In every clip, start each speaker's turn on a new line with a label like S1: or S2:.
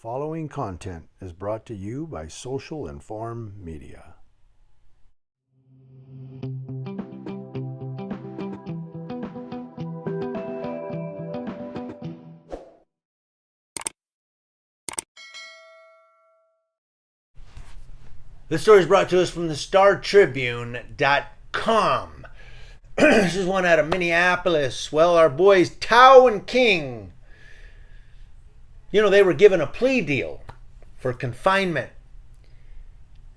S1: following content is brought to you by Social Inform Media.
S2: This story is brought to us from the StarTribune.com. This is one out of Minneapolis. Well, our boys Tao and King, they were given a plea deal for confinement.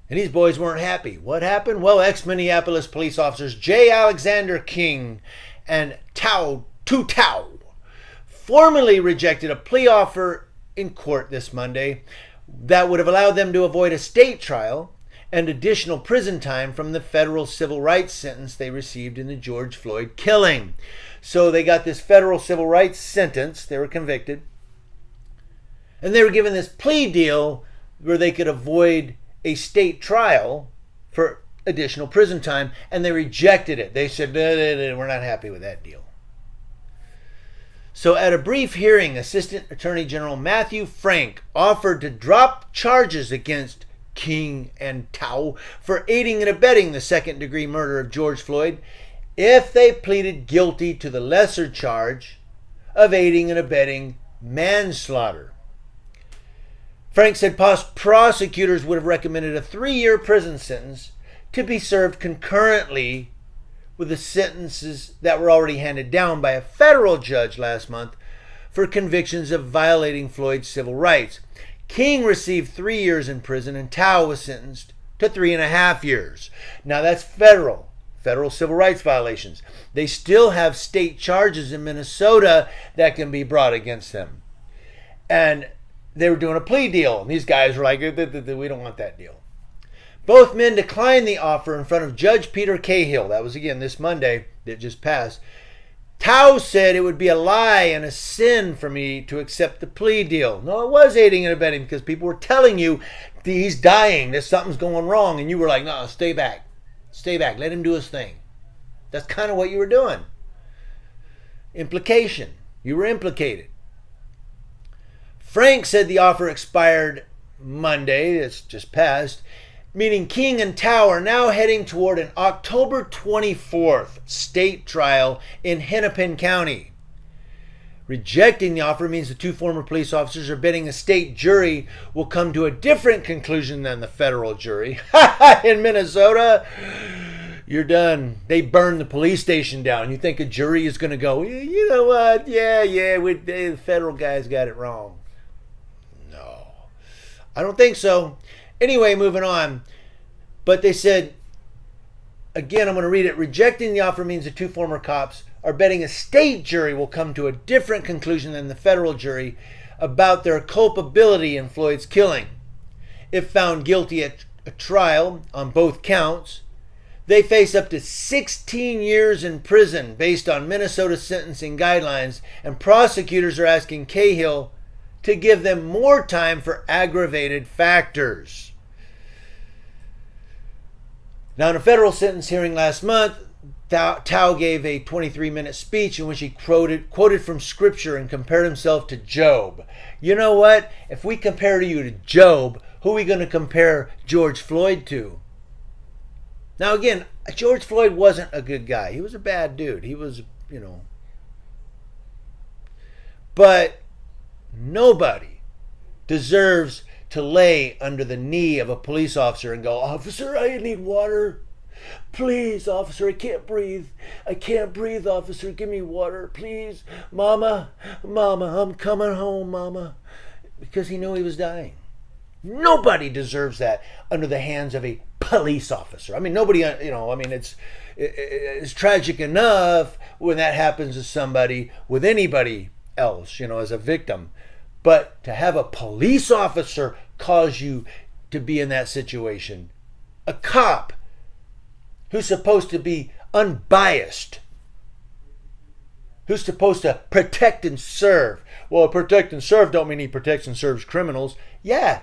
S2: And these boys weren't happy. What happened? Well, ex-Minneapolis police officers J. Alexander King and Tao formally rejected a plea offer in court this Monday that would have allowed them to avoid a state trial and additional prison time from the federal civil rights sentence they received in the George Floyd killing. So they got this federal civil rights sentence. They were convicted. And they were given this plea deal where they could avoid a state trial for additional prison time, and they rejected it. They said, no, we're not happy with that deal. So at a brief hearing, Assistant Attorney General Matthew Frank offered to drop charges against King and Tao for aiding and abetting the second-degree murder of George Floyd if they pleaded guilty to the lesser charge of aiding and abetting manslaughter. Frank said prosecutors would have recommended a 3-year prison sentence to be served concurrently with the sentences that were already handed down by a federal judge last month for convictions of violating Floyd's civil rights. King received 3 years in prison and Tao was sentenced to 3.5 years. Now that's federal civil rights violations. They still have state charges in Minnesota that can be brought against them. And they were doing a plea deal. And these guys were like, we don't want that deal. Both men declined the offer in front of Judge Peter Cahill. That was, again, this Monday that just passed. Tao said it would be a lie and a sin for me to accept the plea deal. No, it was aiding and abetting because people were telling you he's dying, that something's going wrong. And you were like, no, stay back. Stay back. Let him do his thing. That's kind of what you were doing. Implication. You were implicated. Frank said the offer expired Monday, it's just passed, meaning King and Tao are now heading toward an October 24th state trial in Hennepin County. Rejecting the offer means the two former police officers are betting a state jury will come to a different conclusion than the federal jury. In Minnesota, you're done. They burned the police station down. You think a jury is going to go, you know what, the federal guys got it wrong. I don't think so. Anyway, moving on. But they said, again, I'm going to read it. Rejecting the offer means the two former cops are betting a state jury will come to a different conclusion than the federal jury about their culpability in Floyd's killing. If found guilty at a trial on both counts, they face up to 16 years in prison based on Minnesota sentencing guidelines, and prosecutors are asking Cahill to give them more time for aggravated factors. Now, in a federal sentence hearing last month, Tao gave a 23-minute speech in which he quoted from scripture and compared himself to Job. You know what? If we compare you to Job, who are we going to compare George Floyd to? Now, again, George Floyd wasn't a good guy. He was a bad dude. He was, But nobody deserves to lay under the knee of a police officer and go, officer, I need water. Please, officer, I can't breathe. I can't breathe, officer. Give me water, please. Mama, I'm coming home, mama. Because he knew he was dying. Nobody deserves that under the hands of a police officer. I mean, nobody, it's tragic enough when that happens to somebody with anybody else, as a victim. But to have a police officer cause you to be in that situation, a cop who's supposed to be unbiased, who's supposed to protect and serve. Well, protect and serve don't mean he protects and serves criminals. Yeah.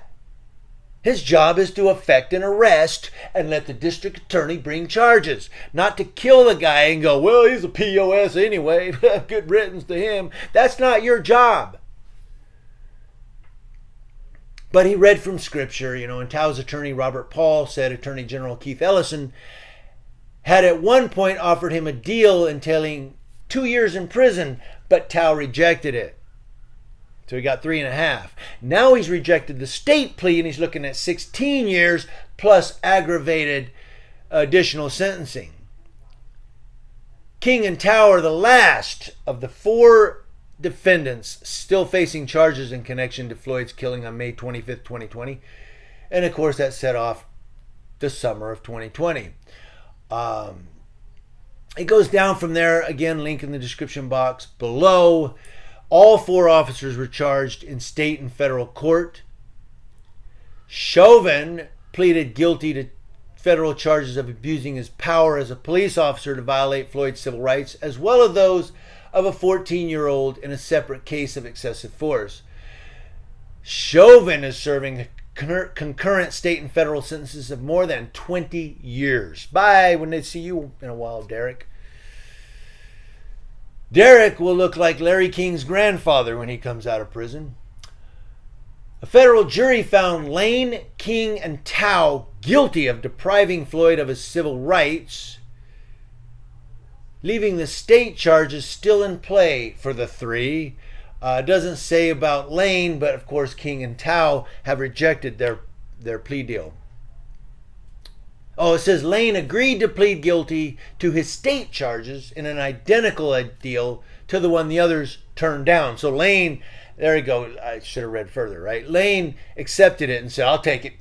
S2: His job is to effect an arrest and let the district attorney bring charges, not to kill the guy and go, well, he's a POS anyway. Good riddance to him. That's not your job. But he read from Scripture, and Tao's attorney, Robert Paul, said Attorney General Keith Ellison had at one point offered him a deal entailing 2 years in prison, but Tao rejected it. So he got 3.5. Now he's rejected the state plea and he's looking at 16 years plus aggravated additional sentencing. King and Tao are the last of the 4 defendants still facing charges in connection to Floyd's killing on May 25th, 2020. And of course that set off the summer of 2020. It goes down from there. Again, link in the description box below. All 4 officers were charged in state and federal court. Chauvin pleaded guilty to federal charges of abusing his power as a police officer to violate Floyd's civil rights, as well as those of a 14-year-old in a separate case of excessive force. Chauvin is serving concurrent state and federal sentences of more than 20 years. Bye. When they see you in a while, Derek. Derek will look like Larry King's grandfather when he comes out of prison. A federal jury found Lane, King, and Tao guilty of depriving Floyd of his civil rights, leaving the state charges still in play for the 3. It doesn't say about Lane, but of course King and Tao have rejected their plea deal. Oh, it says Lane agreed to plead guilty to his state charges in an identical deal to the one the others turned down. So Lane, there you go. I should have read further, right? Lane accepted it and said, I'll take it.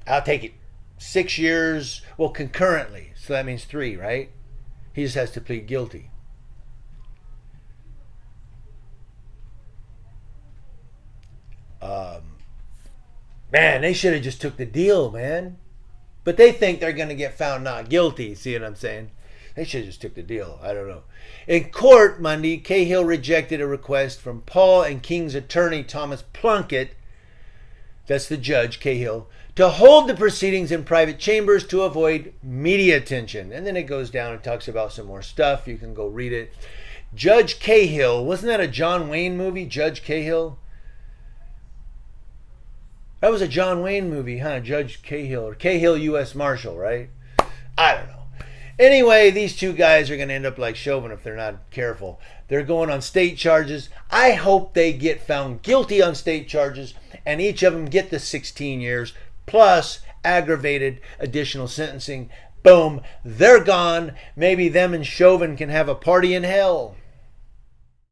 S2: I'll take it. 6 years, well, concurrently. So that means 3, right? He just has to plead guilty. Man, they should have just took the deal, man. But they think they're going to get found not guilty. See what I'm saying? They should have just took the deal. I don't know. In court Monday, Cahill rejected a request from Paul and King's attorney, Thomas Plunkett, that's the judge, Cahill, to hold the proceedings in private chambers to avoid media attention. And then it goes down and talks about some more stuff. You can go read it. Judge Cahill, wasn't that a John Wayne movie, Judge Cahill? That was a John Wayne movie, huh? Judge Cahill, or Cahill U.S. Marshal, right? I don't know. Anyway, these 2 guys are going to end up like Chauvin if they're not careful. They're going on state charges. I hope they get found guilty on state charges and each of them get the 16 years plus aggravated additional sentencing. Boom, they're gone. Maybe them and Chauvin can have a party in hell.